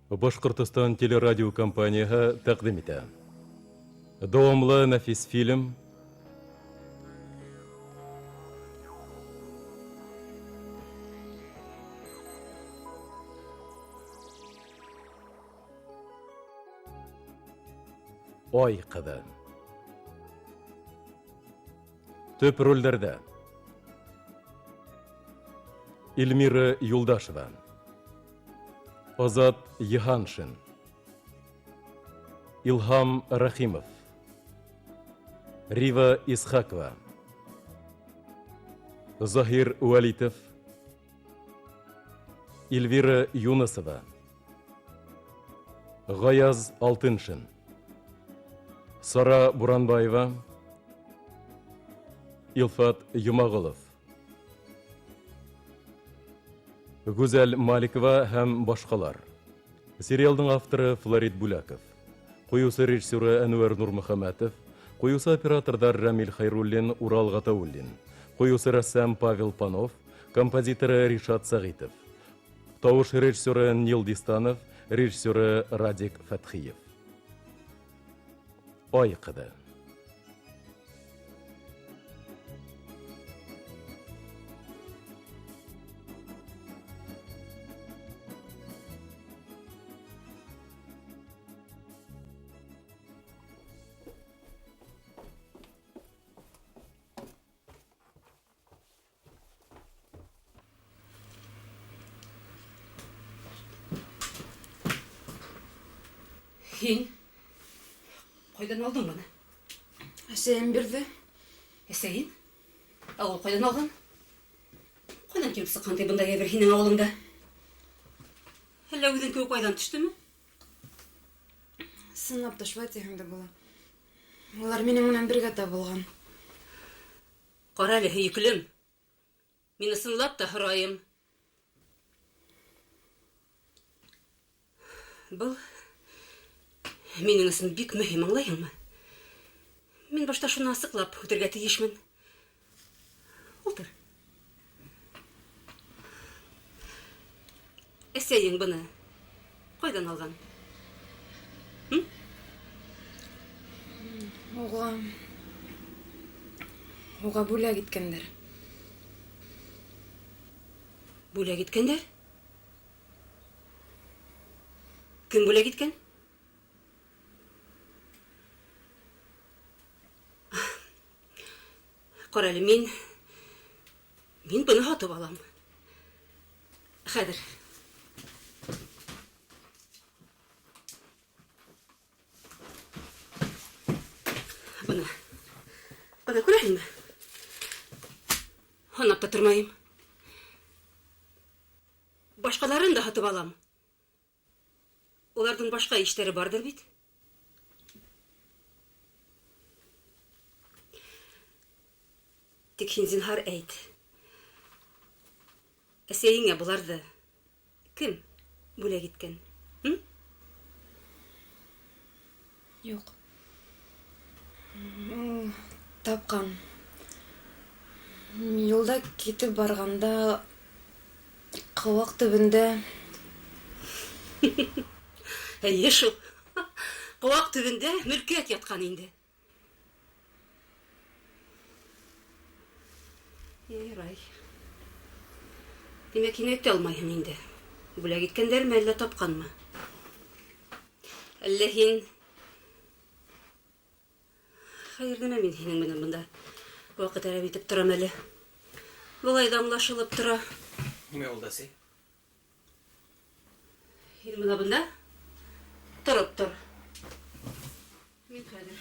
Башкортостан телерадио компанияһы тәкъдим итә. Дәвамлы нәфис фильм Ай кызы. Төп рольдәрдә Эльмира Юлдашева, Азат Йыһаншин, Илһам Рахимов, Рива Исхакова, Захир Уалитов, Эльвира Юнысова, Гаяз Алтыншин, Сара Буранбаева, Илфат Юмагылов, Гүзәл Маликова һәм башкалар. Сериалдың авторы Флорид Буляков, куюсы режиссеры Әнвәр Нурмөхәмәтов, куюсы оператордар Рамил Хайруллин, Урал Гатауллин, куюсы рәссам Павел Панов, композиторы Ришат Сагитов, тавыш режиссеры Нил Дистанов, режиссеры Радик Фәтхиев. Ай кызы. Һин кайдан алдың моны? Әсәйем бирде. Әсәйен? Ул кайдан алган? Кайдан килеп сыккан ди бундай әйбер һинең авылыңда? Әллә үзең кеүек кайдан төштеме? Сынлап ташлай тигәндә була. Алар минең менән бергә табылган. Кара әле, һөйкелем. Мине сынлап та һорайым. Был минең өсөн бик мөһим, аңлайһыңмы? Мин башта шуны асыклап үтәргә тиешмен. Ултыр. Әсәйең буны кайдан алган? Уга бүләк иткәндер. Бүләк иткәндер? Кем бүләк иткән? Кара әле, мин буны һатып алам. Хәзер. Бына күрәһеңме? Һанап та тормайым. Башкаларын да һатып алам. Уларның башка иштәре бардыр бит. Тик һин зинһар әйт. Әсәйеңә буларды кем бүләк иткән? Юк. Тапкан. Юлда китеп барганда кавак төбендә Әйе шул. Куак төбендә мөлкәт яткан инде. Ярай. Димәк, һин әйтә алмайһың инде. Бүләк иткәндәрме, әллә тапканмы? Әллә һин... Хәйер, нәмә мин һинең менән бында вакыт әрәп итеп торам әле. Болай да аңлашылып тора. Нимә ул дәсе? Һин бына бында торып тор. Мин хәзер.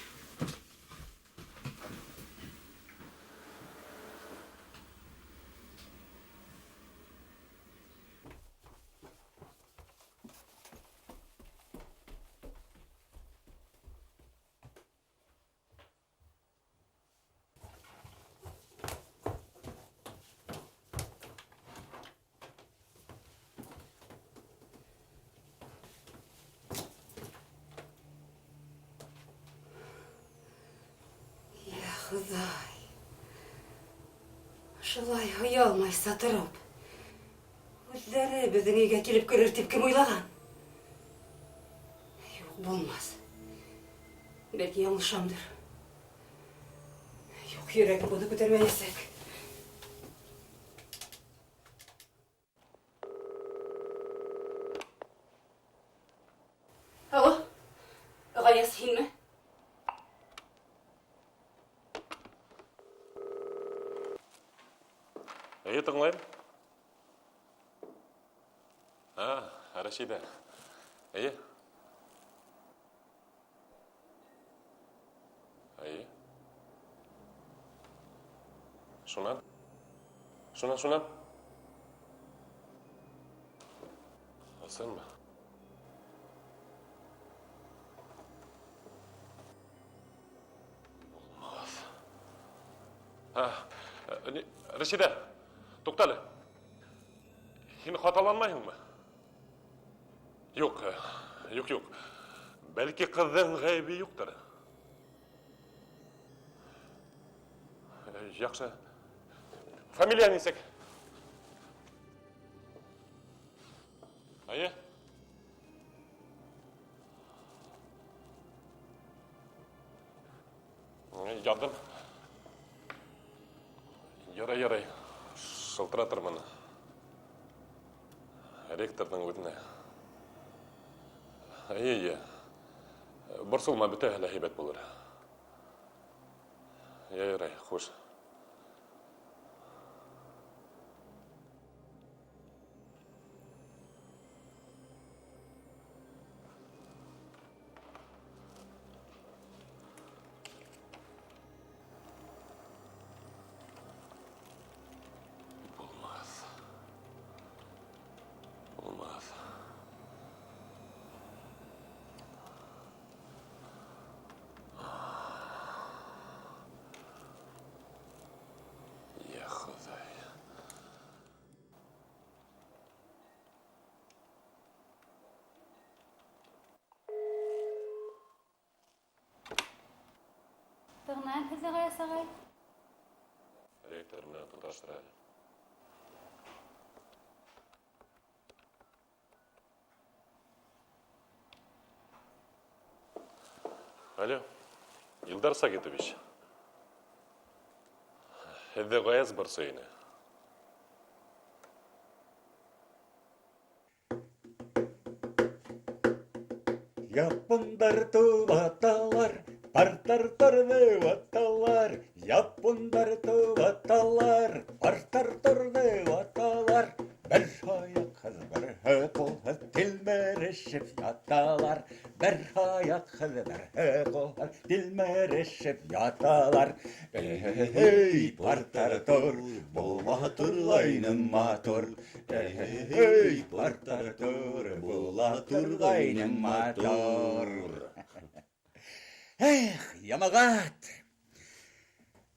Ходай. Шулай оялмайса торып. Үзләре безнең өйгә килеп керер дип кем уйлаган? болмас. Бәлки яңылышамдыр. Юк, йөрәк буды күтәрмәйсек. Алло, Гаяз, һинме? Тыңлайм. Рашида. Әйе? Әйе? Шунан? Шунан? Сынмы? Рашида, тоқталы. Сен хаталанмайсың ба? Yok. Belki kızın gaybi yoktur. Yaxşı. Familiya nesek? Ayı? Yadım. Yaray. Шылтыратырмын. Ректордың өтіне. Әйе. Бұрсылма бүті әлі хейбет болыр. Ярай, хош. Olmaz. Ya Xuday. Тыңнан кізі ғая сағай? Ректорына тұташтырады. Алло, Илдар Сагитович. Эдде Гаяз бар сөйіне. Япондар тубаталар, партар торды ваталар. Япондар тубаталар, партар торды ваталар. Бір аяқ қыз, бір қол қыз, тілмірішіп яталар. Бір аяқ қыз, бір қол қыз, тілмірішіп яталар. Эй, партар тор, бұл матурлайным матур. Эй, партар тор, бұл матурлайным матур. Эх, ямағат!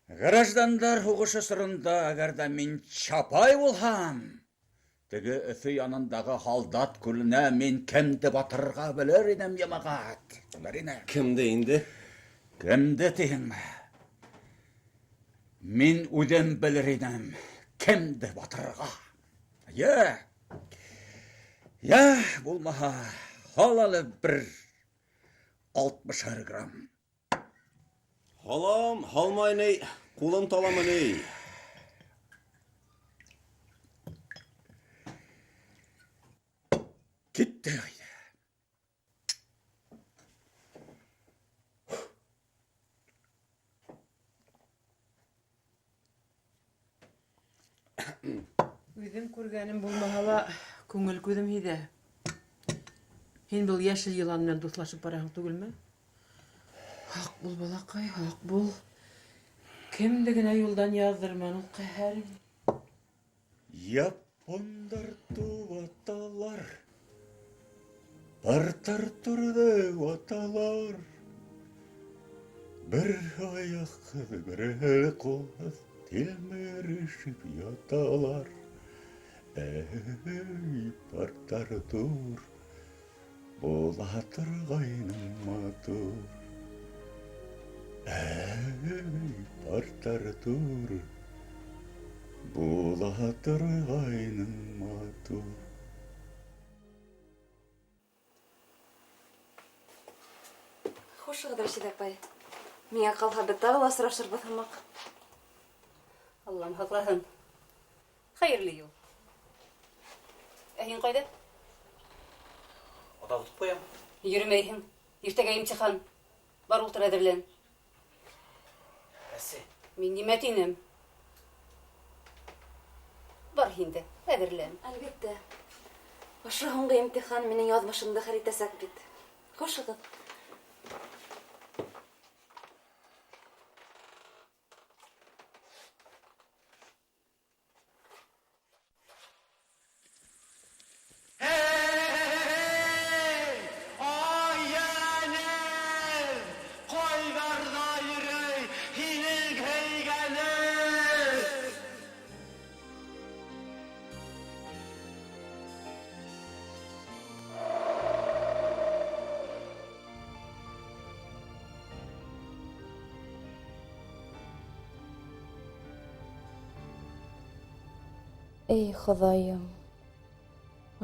Граждандар хугышы сырында агарда мен чапай болхам. Теге өсі янындағы халдат күліне мен кемді батырға білер едім, ямағат. Кімді енді? Кемді тейін ме? Мен өден білер едім, кемді батырға. Болмаға халалы бір 60 грамм. Халам, халмайнай, қолым таламынай. Кетті қайды. Өзім көргенім болмағала көңіл көдім еді. Сен бұл яшіл йыланмен дуслашып бараң түгіл ме? Ақ бұл балақай, ақ бұл. Кімдігіне юлдан яздырман ол қәһәрін. Япондар тубаталар, партар тұрды ваталар. Бір аяқ қыз, бір қол қыз, телмірішіп яталар. Эй, партар тұр, бола тұрғайным матур. Эй, партар тұр, бола тұрғайным матур. Хушыгыдыр Шилапай. Миңа калха бит тагы ла сорашырбыз һымак. Аллам хаклаһын. Хәерле юл. Ә һин кайда? Аталып куям. Йөрмәйһең. Иртәгә имтихан. Бар ултыр әҙерлән. Әсе. Мин нимә тинем? Бар һинде, әҙерлән. Әлбәттә. Ошо һуңгы имтихан минең яҙмышымды хәл итәсәк бит. Хушыгыз. Эй, Хоҙайым,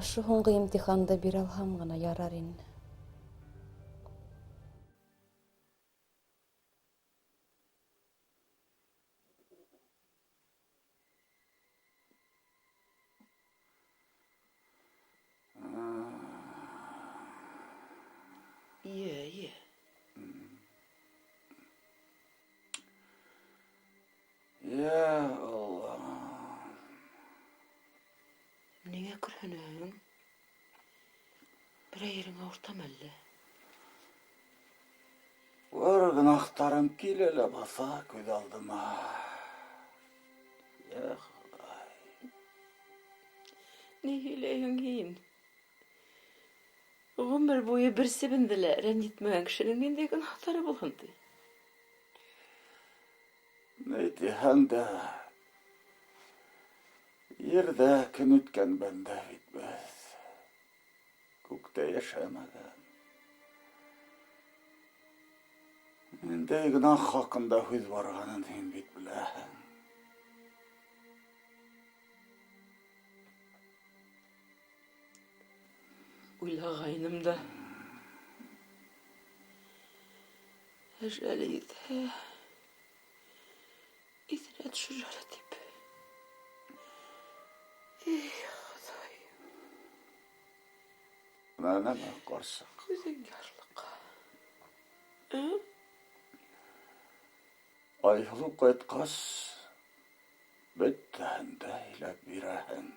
ошо һуңғы имтиханды бирә алһам ғына ярар ине. Ие. Я Аллах. Ниңә көрһөнәһең? Бер ерің ауыртам әллә? Var gınahtarım kilele basa göz aldıma. Ya Huday. Ни һөйләйһең һин? Ғүмер буйы берсебенде лә рәнйетмәгән кешенең ниндәй гөнаһтары булһын ти? Ne diyen de yerde gün ütken bende bitmez. Gökte yaşamagan. Nende günah hakkında hüz varganın hin bit bilen. Уйлағайным да. Әжәле етә. Иҫенә төшөр әле тип. Эй, Хоҙайым, Nene karşık. үҙең ярлыҡ. Ayhulu kaytkas betten de ile birehen.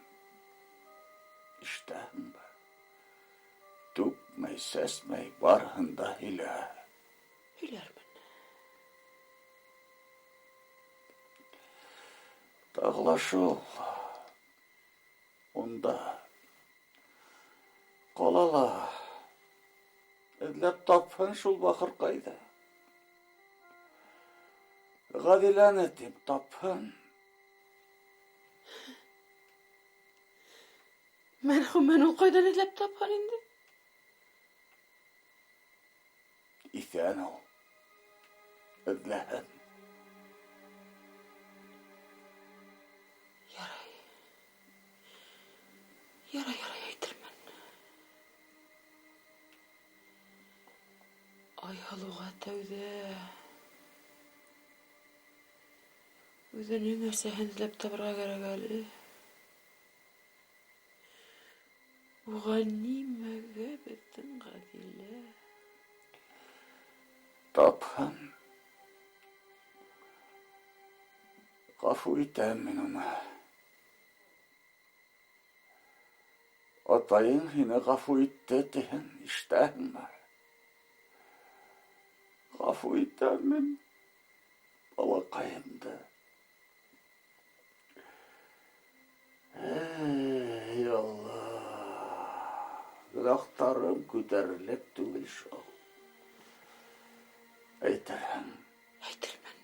İşten be. Tupmay sesmay barhında ile. Һөйләрмен. Dağlaşıl. Onda. Kalala. Edlep tapın şul bakır kaydı. Gadilen etip tapın. Мәрхүмән ул ҡайҙан эҙләп тапҡан инде? İsen ol. Edlehen. Ярай, әйтермен. Айһылыуға тәүҙә үҙенең әсәһен эҙләп табырға кәрәк әле. Уға нимәгә беҙҙең Ғәҙилә? Tapın. Gafu iten min ona. Atayın yine gafu itti diyen işten mi? Gafu iten min balakayımdı. Ey Allah. Günahtarım güderilip tügül şol. Eytirəm. Әйтермен.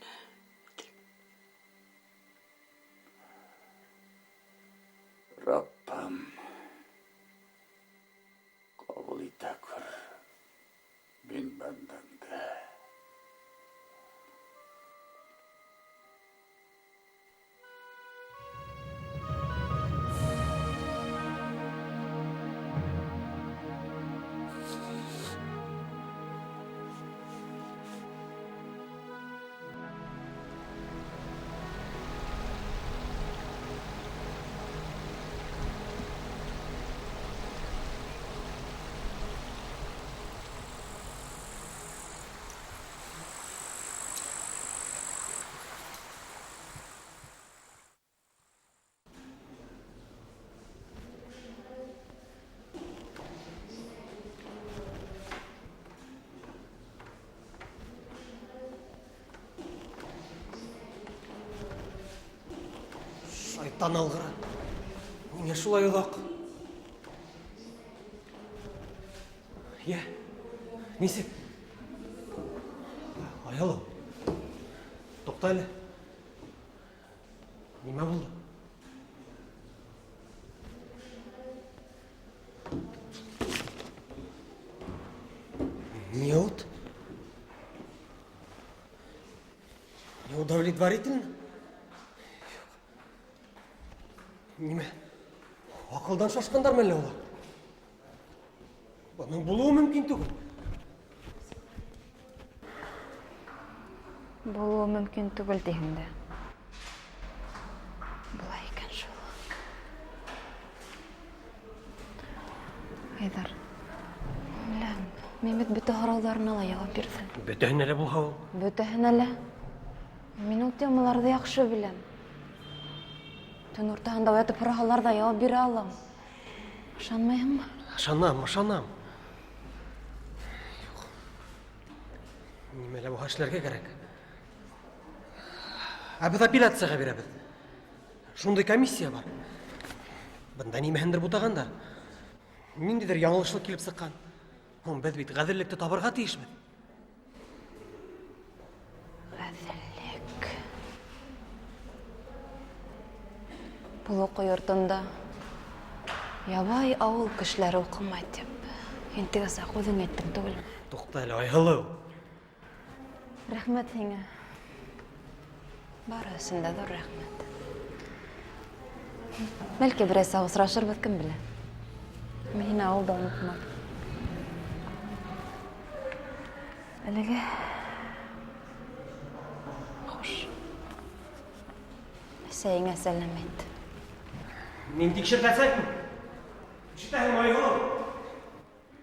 Rabbim kabul ite kör. Bin benden de. Аттан алғыра. Миңа шулай ұлақ. Несек? Аялым. Тоқта әлі. Неме болды? Не от? Неудовлетворительно? Неме? Ақылдан шашқандар мәлі ола? Бұның болуы мүмкін түгіл. Болуы мүмкін түгіл деймді. Бұлай екен шул. Айдар, мен бит бүті қарауларына ла жауап бердім. Бөтәһен әлі бұл хау. Бөтәһен әлі. Мин ул темаларды яхшы беләм. Төн уртаһында уятып һораһалар жауап бирә алам. Ышанмайһыңмы? Ышанам. Нимәлә бу эшләргә кирәк? Без апелляциягә бирәбез. Шундый комиссия бар. Бында нимәһендер бутагандар. Ниндидер яңылышлык килеп сыккан. Без бит гаделлекте табырга тиешбез. Гаделлек. Бұл оқу йортында ябай ауыл кешеләре укымай дип. Интеге сак үзең әйттең түгелме? Тукта әле, Айһылыу. Рәхмәт һиңә. Бары өсендә ҙур рәхмәт. Бәлки берәйсә осрашырбыҙ, кем белә. Мин һине ауылда онотмам. Әлегә хуш. Сәйеңә сәлем әйт. Мин тикшертәсәкме? Ишетәһең, Айһылыу.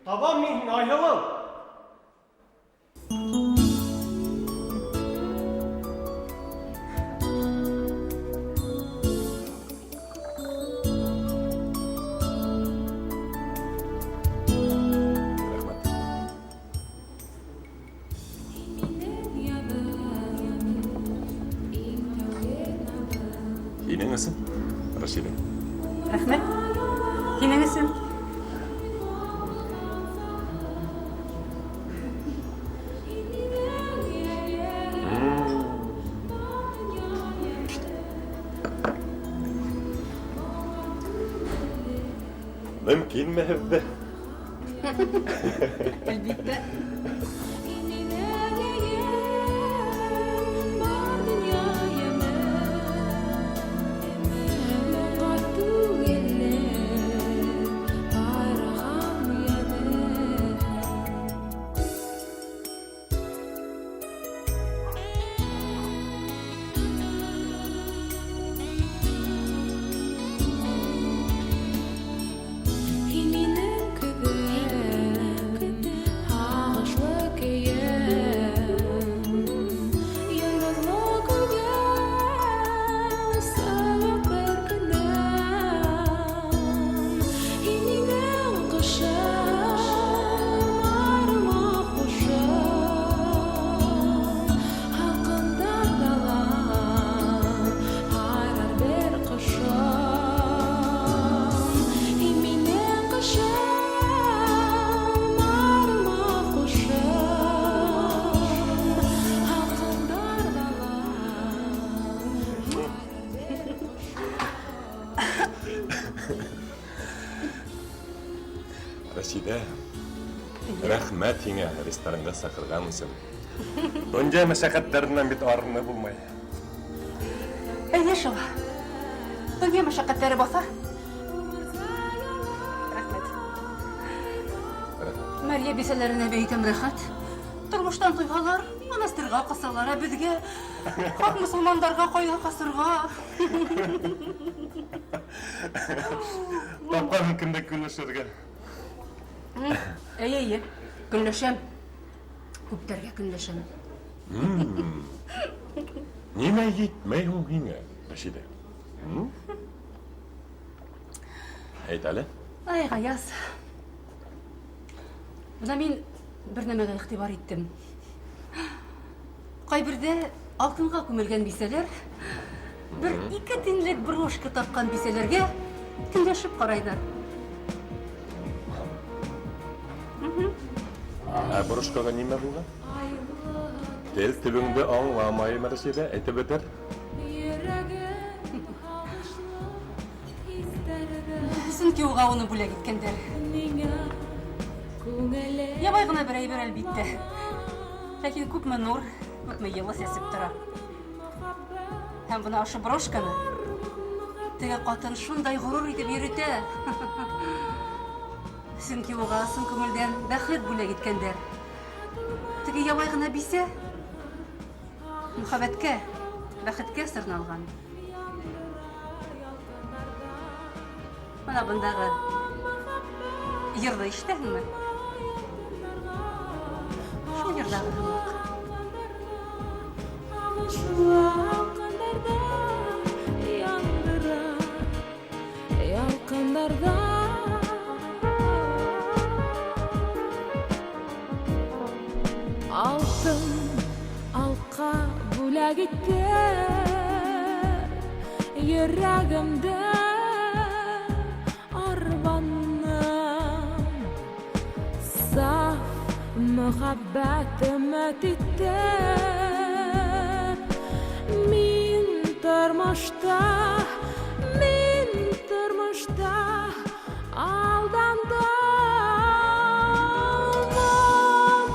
Табам мин, Айһылыу. Һинең исем? Рәшидә. Рәхмәт. Һинең исем? Мөмкинме һеҙҙә? Әлбиттә. Рәшидә, рәхмәт һиңә ресторанға саҡырған өсөн. Донъя мәшәҡәттәренән бит арыны булмай. Әйе шул. Донъя мәшәҡәттәре баҫа. Рәхмәт. Мәрйә бисәләренә бәйтәм рәхәт. Тормоштан туйһалар, монастырға ҡасалар, ә беҙгә, хаҡ мосолмандарға ҡайҙа ҡасырға. Тапҡан кемдә көнләшергә. Әйе, көнләшәм. Күптәргә көнләшәм. Нимә етмәй һуң һиңә, Рәшидә? Әйт әле. Ай, Ғаяз. Бына мин бер нәмәгә иғтибар иттем. Ҡайберҙә алтынға күмелгән бисәләр Бер 2 тинлек брошка тапкан бисәләргә көнләшеп карайдар. Бұрышқаға неме бұлға? Тез тіліңді аңламай мәршеді әйтіп өтер. Сөнки уға уны бүләк иткәндәр. Ябай гына бер әйбер әлбиттә. Ләкин күпме нур, күпме йылы сәсеп тора. Һәм бына ашы брошканы теге катын шундай горур итеп йөрөтә. Сөнки уға сын күңелдән бәхет бүләк иткәндәр. Теге ябай гына бисә мөхәббәткә, бәхеткә сырналган. Бана бындағы йырды ишетәһеңме? Шул йырдағы һымак. Алтын алқа бүләк итте йөрәгемдә арбаннам саф мөхәббәтемә титте мин тормышта алдандым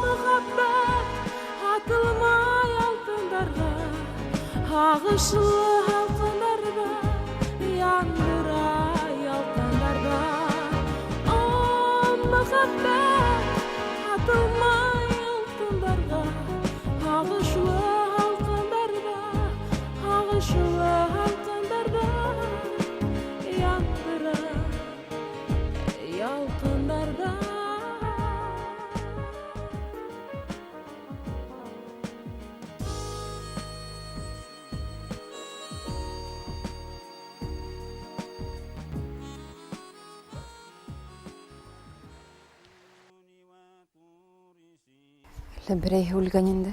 мөхәббәт атылмай алтындарға ағышлы алтындарда яндыра ялкындарда мөхәббәт атылмай алтындарға ағышлы алтындарда яндыра ялкындарда. Әллә берәйһе үлгән инде.